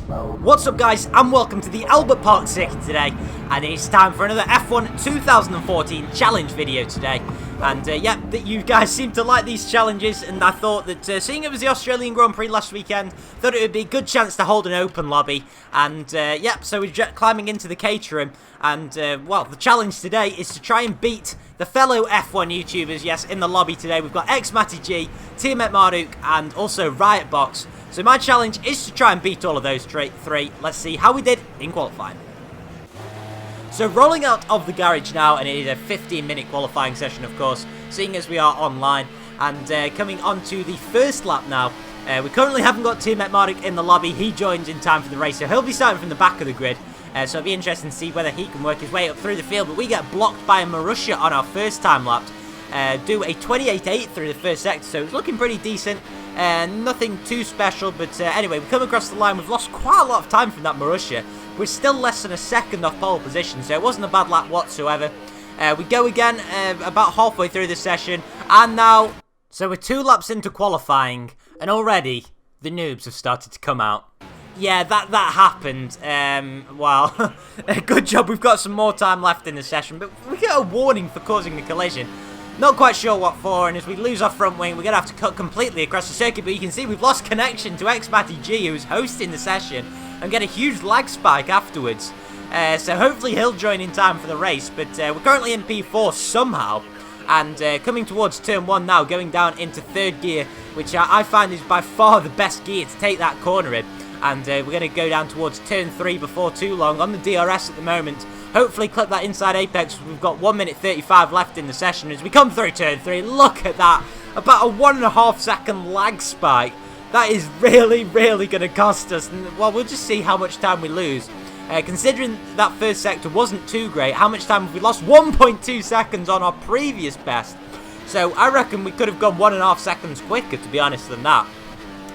What's up guys, and welcome to the Albert Park circuit today, and it's time for another F1 2014 challenge video today. And yeah, you guys seem to like these challenges, and I thought that seeing it was the Australian Grand Prix last weekend, thought it would be a good chance to hold an open lobby. And yeah, so we're climbing into the caterum, and well, the challenge today is to try and beat the fellow F1 YouTubers. Yes, in the lobby today we've got xMattyG, Tiametmarduk, and also Riotbox. So my challenge is to try and beat all of those three. Let's see how we did in qualifying. So rolling out of the garage now, and it is a 15-minute qualifying session, of course, seeing as we are online. And coming on to the first lap now. We currently haven't got Tiametmarduk in the lobby. He joins in time for the race, so he'll be starting from the back of the grid. So it'll be interesting to see whether he can work his way up through the field. But we get blocked by a Marussia on our first time lap. Do a 28.8 through the first sector, so it's looking pretty decent. Nothing too special, but anyway, we come across the line. We've lost quite a lot of time from that Marussia. We're still less than a second off pole position, so it wasn't a bad lap whatsoever. We go again about halfway through the session, and now... So we're 2 laps into qualifying, and already the noobs have started to come out. Yeah, that happened. Well, good job, we've got some more time left in the session, but we get a warning for causing the collision. Not quite sure what for, and as we lose our front wing, we're going to have to cut completely across the circuit, but you can see we've lost connection to xMattyG, who's hosting the session, and get a huge lag spike afterwards. So hopefully he'll join in time for the race, but we're currently in P4 somehow, and coming towards turn 1 now, going down into 3rd gear, which I find is by far the best gear to take that corner in. And we're going to go down towards turn 3 before too long on the DRS at the moment. Hopefully clip that inside apex. We've got 1 minute 35 left in the session as we come through turn 3. Look at that. About a 1.5 second lag spike. That is really going to cost us. And, well, we'll just see how much time we lose. Considering that first sector wasn't too great, how much time have we lost? 1.2 seconds on our previous best. So I reckon we could have gone 1.5 seconds quicker, to be honest, than that.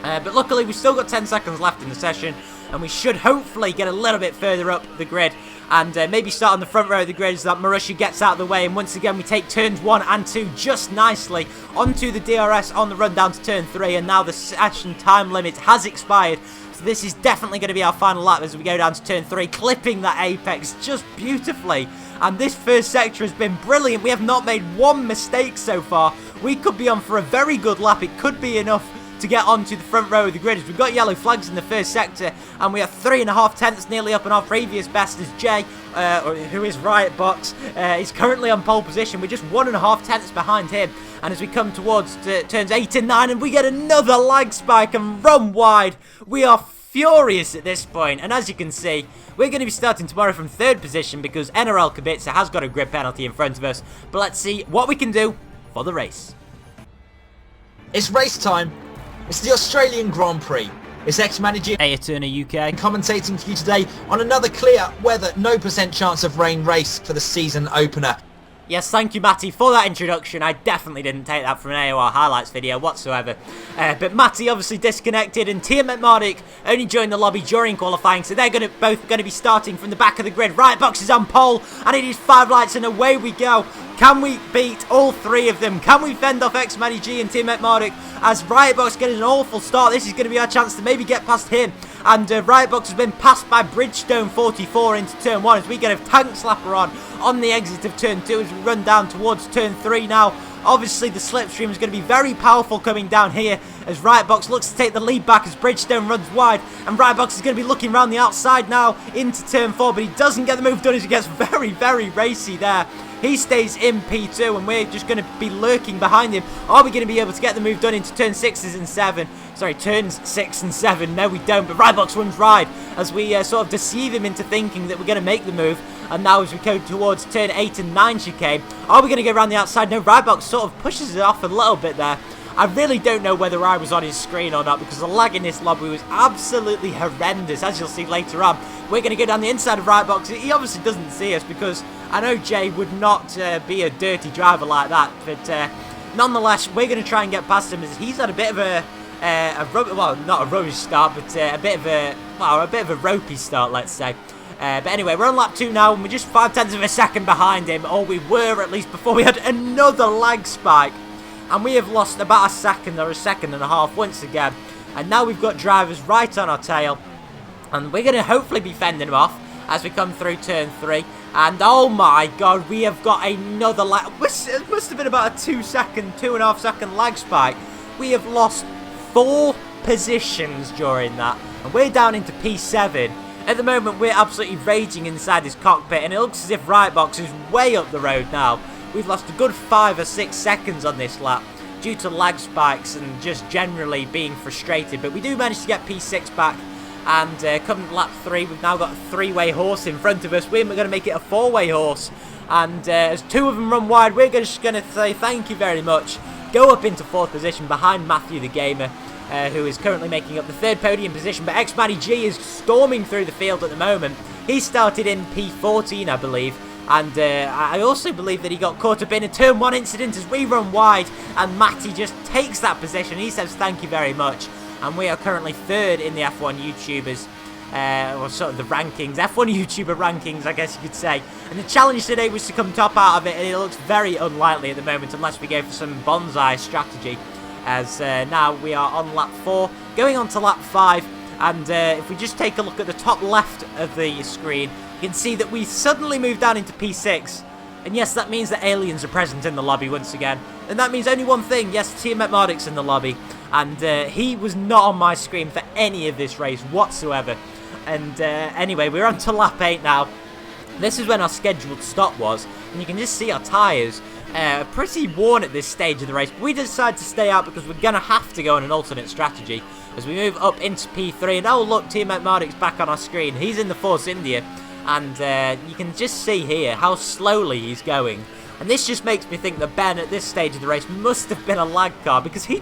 But luckily, we've still got 10 seconds left in the session, and we should hopefully get a little bit further up the grid, and maybe start on the front row of the grid so that Marussia gets out of the way, and once again, we take turns 1 and 2 just nicely onto the DRS on the run down to turn 3, and now the session time limit has expired, so this is definitely going to be our final lap as we go down to turn 3, clipping that apex just beautifully. And this first sector has been brilliant. We have not made one mistake so far. We could be on for a very good lap. It could be enough to get onto the front row of the grid. We've got yellow flags in the first sector, and we are 3.5 tenths nearly up on our previous best as Jay, who is Riotbox, is currently on pole position. We're just 1.5 tenths behind him, and as we come towards turns 8 and 9, and we get another lag spike and run wide, we are furious at this point. And as you can see, we're going to be starting tomorrow from 3rd position because NRL Kubica has got a grid penalty in front of us. But let's see what we can do for the race. It's race time. It's the Australian Grand Prix. It's xMattyG, Aeterno UK, commentating for you today on another clear weather, no % chance of rain race for the season opener. Yes, thank you, Matty, for that introduction. I definitely didn't take that from an AOR highlights video whatsoever. But Matty obviously disconnected, and Tiametmarduk only joined the lobby during qualifying, so they're both going to be starting from the back of the grid. Riotbox is on pole, and it is 5 lights, and away we go. Can we beat all 3 of them? Can we fend off xMattyG and Tiametmarduk? As Riotbox getting an awful start, this is going to be our chance to maybe get past him. And Riotbox has been passed by Bridgestone 44 into turn 1 as we get a tank slapper on the exit of turn 2 as we run down towards turn 3 now. Obviously, the slipstream is going to be very powerful coming down here as Riotbox looks to take the lead back as Bridgestone runs wide. And Riotbox is going to be looking around the outside now into turn 4, but he doesn't get the move done as he gets very racy there. He stays in P2, and we're just going to be lurking behind him. Are we going to be able to get the move done into turn 6 and 7? Sorry, turns 6 and 7. No, we don't. But Riotbox runs right as we sort of deceive him into thinking that we're going to make the move. And now as we go towards turn 8 and 9 chicane, are we going to go around the outside? No, Riotbox sort of pushes it off a little bit there. I really don't know whether I was on his screen or not because the lag in this lobby was absolutely horrendous, as you'll see later on. We're going to go down the inside of Riotbox. He obviously doesn't see us because I know Jay would not be a dirty driver like that. But nonetheless, we're going to try and get past him as he's had a bit of well, not a rubbish start, but a bit of a ropey start, let's say. But anyway, we're on lap 2 now, and we're just 0.5 of a second behind him, or we were at least before we had another lag spike. And we have lost about a second or a second and a half once again. And now we've got drivers right on our tail. And we're going to hopefully be fending him off as we come through turn 3. And oh my god, we have got another lag. It must have been about a 2.5 second lag spike. We have lost 4 positions during that. And we're down into P7. At the moment, we're absolutely raging inside this cockpit. And it looks as if Riotbox is way up the road now. We've lost a good 5 or 6 seconds on this lap due to lag spikes and just generally being frustrated. But we do manage to get P6 back. And come lap 3, we've now got a 3-way horse in front of us. We're going to make it a 4-way horse. And as 2 of them run wide, we're just going to say thank you very much. Go up into 4th position behind Matthew the Gamer, who is currently making up the 3rd podium position. But xMattyG is storming through the field at the moment. He started in P14, I believe. And I also believe that he got caught up in a turn 1 incident as we run wide. And Matty just takes that position. He says thank you very much. And we are currently 3rd in the F1 YouTubers, or sort of the rankings, F1 YouTuber rankings, I guess you could say. And the challenge today was to come top out of it, and it looks very unlikely at the moment, unless we go for some bonsai strategy. As now we are on lap 4, going on to lap 5, and if we just take a look at the top left of the screen, you can see that we suddenly moved down into P6. And yes, that means that aliens are present in the lobby once again. And that means only one thing, yes, Tiametmarduk's in the lobby. And he was not on my screen for any of this race whatsoever. And anyway, we're on to lap 8 now. This is when our scheduled stop was. And you can just see our tyres pretty worn at this stage of the race. But we decided to stay out because we're going to have to go on an alternate strategy. As we move up into P3. And oh look, Tiametmarduk's back on our screen. He's in the Force India. And you can just see here how slowly he's going. And this just makes me think that Ben at this stage of the race must have been a lag car. Because he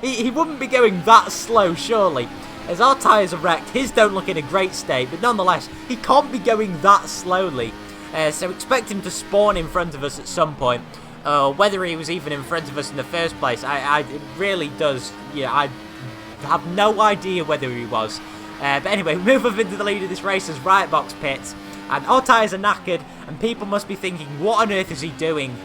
he wouldn't be going that slow, surely. As our tyres are wrecked, his don't look in a great state. But nonetheless, he can't be going that slowly. So expect him to spawn in front of us at some point. Whether he was even in front of us in the first place, it really does. Yeah, I have no idea whether he was. But anyway, we move up into the lead of this race as Riotbox pits. And our tyres are knackered, and people must be thinking, what on earth is he doing?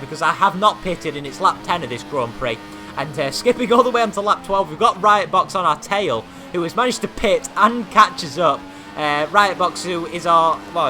Because I have not pitted, and it's lap 10 of this Grand Prix. And skipping all the way onto lap 12, we've got Riotbox on our tail, who has managed to pit and catch us up. Riotbox, who is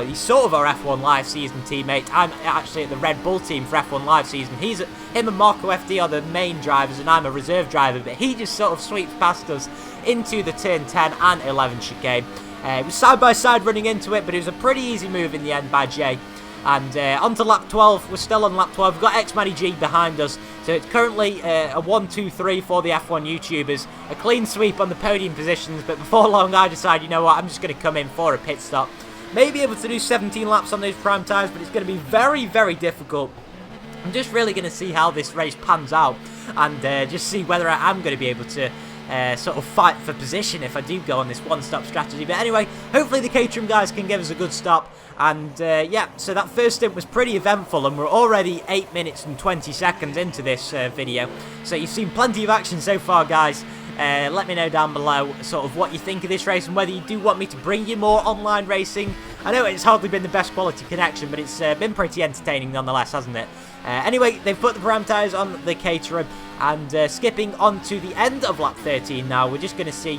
he's sort of our F1 Live Season teammate. I'm actually at the Red Bull team for F1 Live Season. Him and Marco FD are the main drivers, and I'm a reserve driver, but he just sort of sweeps past us into the turn 10 and 11 chicane. It was side by side running into it, but it was a pretty easy move in the end by Jay. And on to lap 12, we're still on lap 12, we've got xMattyG behind us, so it's currently a 1-2-3 for the F1 YouTubers, a clean sweep on the podium positions, but before long I decide, you know what, I'm just going to come in for a pit stop. May be able to do 17 laps on those prime tyres, but it's going to be very, very difficult. I'm just really going to see how this race pans out, and just see whether I am going to be able to sort of fight for position if I do go on this one-stop strategy. But anyway, hopefully the Caterham guys can give us a good stop. And yeah, so that first stint was pretty eventful, and we're already 8 minutes and 20 seconds into this video. So you've seen plenty of action so far, guys. Let me know down below sort of what you think of this race and whether you do want me to bring you more online racing. I know it's hardly been the best quality connection, but it's been pretty entertaining nonetheless, hasn't it? Anyway, they've put the pram tyres on the Caterham, and skipping on to the end of lap 13 now, we're just going to see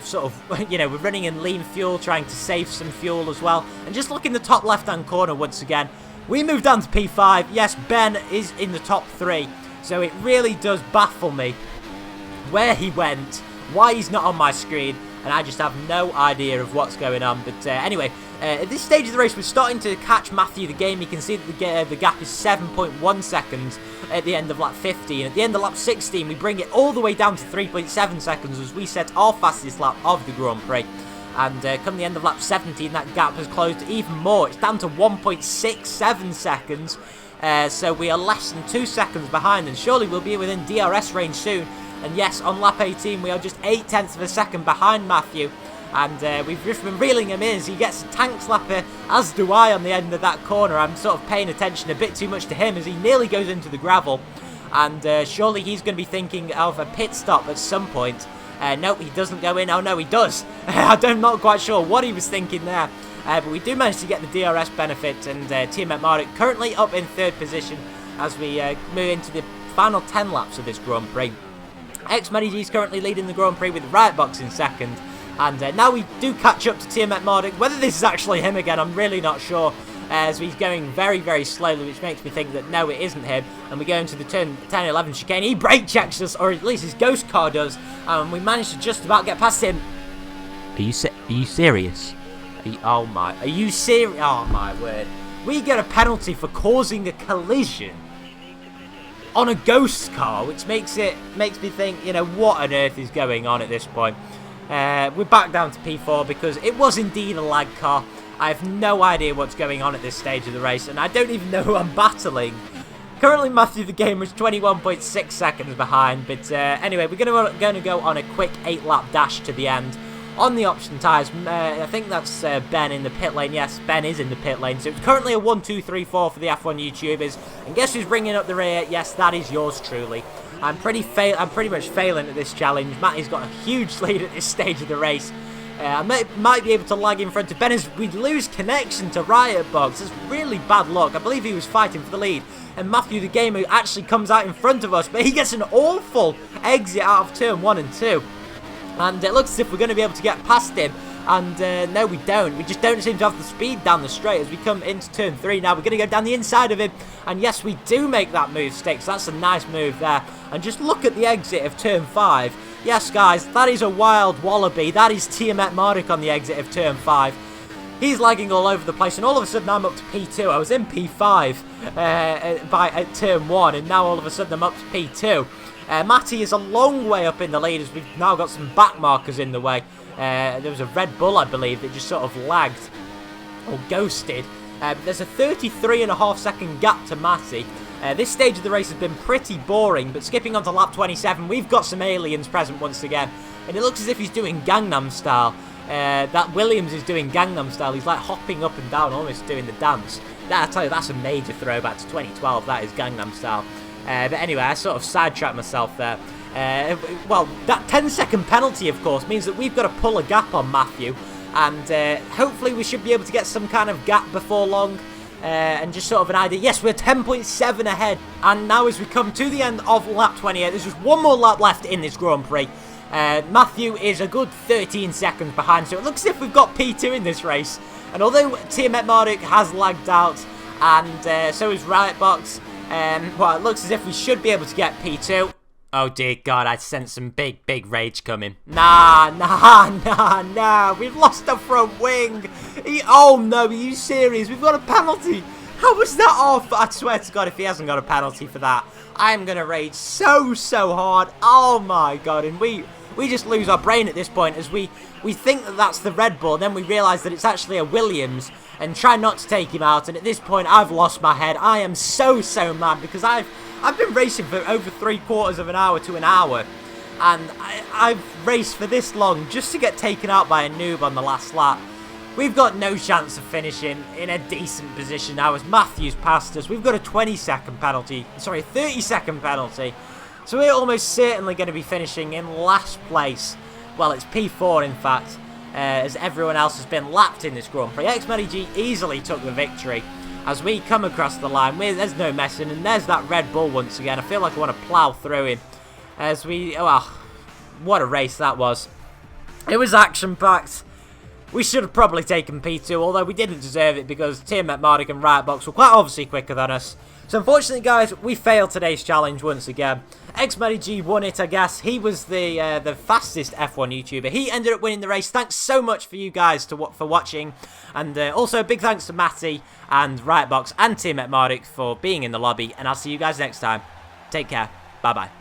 sort of, you know, we're running in lean fuel, trying to save some fuel as well. And just look in the top left-hand corner once again. We moved down to P5. Yes, Ben is in the top 3. So it really does baffle me where he went, why he's not on my screen, and I just have no idea of what's going on. But anyway, at this stage of the race, we're starting to catch Matthew the game. You can see that the gap is 7.1 seconds at the end of lap 15. At the end of lap 16, we bring it all the way down to 3.7 seconds as we set our fastest lap of the Grand Prix. And come the end of lap 17, that gap has closed even more. It's down to 1.67 seconds. So we are less than 2 seconds behind, and surely we'll be within DRS range soon. And yes, on lap 18, we are just 0.8 of a second behind Matthew. And we've just been reeling him in as he gets a tank slapper, as do I on the end of that corner. I'm sort of paying attention a bit too much to him as he nearly goes into the gravel. And surely he's going to be thinking of a pit stop at some point. Nope, he doesn't go in. Oh, no, he does. I'm not quite sure what he was thinking there. But we do manage to get the DRS benefit, and Tiametmarduk currently up in 3rd position as we move into the final 10 laps of this Grand Prix. xMattyG is currently leading the Grand Prix with Riotbox in 2nd. And now we do catch up to Tiametmarduk. Whether this is actually him again, I'm really not sure. As he's going very, very slowly, which makes me think that no, it isn't him. And we go into the turn 10-11 chicane. He brake checks us, or at least his ghost car does. And we manage to just about get past him. Are you serious? Are you serious? Oh my word. We get a penalty for causing a collision on a ghost car, which makes me think, you know, what on earth is going on at this point. We're back down to P4 because it was indeed a lag car. I have no idea what's going on at this stage of the race, and I don't even know who I'm battling. Currently, Matthew the Gamer is 21.6 seconds behind, but anyway, we're going to go on a quick 8-lap dash to the end on the option tyres. I think that's Ben in the pit lane. Yes, Ben is in the pit lane, so it's currently a 1-2-3-4 for the F1 YouTubers. And guess who's bringing up the rear? Yes, that is yours truly. I'm pretty much failing at this challenge. Matty's got a huge lead at this stage of the race. I might be able to lag in front of Ben as we lose connection to Riotbox. It's really bad luck. I believe he was fighting for the lead. And Matthew the Gamer actually comes out in front of us, but he gets an awful exit out of turn 1 and 2. And it looks as if we're going to be able to get past him. And no, we don't. We just don't seem to have the speed down the straight as we come into turn 3. Now we're going to go down the inside of him. And yes, we do make that move stick. So that's a nice move there. And just look at the exit of turn 5. Yes, guys, that is a wild wallaby. That is Tiametmarduk on the exit of turn 5. He's lagging all over the place, and all of a sudden I'm up to P2. I was in P5 at turn 1, and now all of a sudden I'm up to P2. Matty is a long way up in the lead as we've now got some back markers in the way. There was a Red Bull, I believe, that just sort of lagged or ghosted. There's a 33.5 second gap to Matty. This stage of the race has been pretty boring, but skipping on to lap 27, we've got some aliens present once again. And it looks as if he's doing Gangnam Style. That Williams is doing Gangnam Style. He's like hopping up and down, almost doing the dance. I tell you, that's a major throwback to 2012. That is Gangnam Style. But anyway, I sort of sidetracked myself there. Well, that 10-second penalty, of course, means that we've got to pull a gap on Matthew. And hopefully we should be able to get some kind of gap before long. And just sort of an idea. Yes, we're 10.7 ahead. And now as we come to the end of lap 28, there's just one more lap left in this Grand Prix. Matthew is a good 13 seconds behind, so it looks as if we've got P2 in this race. And although Tiametmarduk has lagged out, and so is Riotbox, well, it looks as if we should be able to get P2. Oh dear God, I sense some big rage coming. Nah, we've lost the front wing. Oh no, are you serious? We've got a penalty. How was that off? I swear to God, if he hasn't got a penalty for that, I am going to rage so hard. Oh my God, and we just lose our brain at this point as we think that that's the Red Bull, and then we realise that it's actually a Williams and try not to take him out. And at this point, I've lost my head. I am so mad because I've been racing for over 3/4 of an hour to an hour, and I've raced for this long just to get taken out by a noob on the last lap. We've got no chance of finishing in a decent position now as Matthew's passed us. We've got a 20-second penalty, sorry, a 30-second penalty. So we're almost certainly going to be finishing in last place. Well, it's P4 in fact, as everyone else has been lapped in this Grand Prix. xMattyG easily took the victory. As we come across the line, there's no messing, and there's that Red Bull once again. I feel like I want to plough through him. As we, well, what a race that was. It was action-packed. We should have probably taken P2, although we didn't deserve it because Tiametmarduk and Riotbox were quite obviously quicker than us. So unfortunately, guys, we failed today's challenge once again. xMattyG won it, I guess. He was the fastest F1 YouTuber. He ended up winning the race. Thanks so much for you guys for watching. And also, big thanks to Matty and Riotbox and Tiametmarduk for being in the lobby. And I'll see you guys next time. Take care. Bye-bye.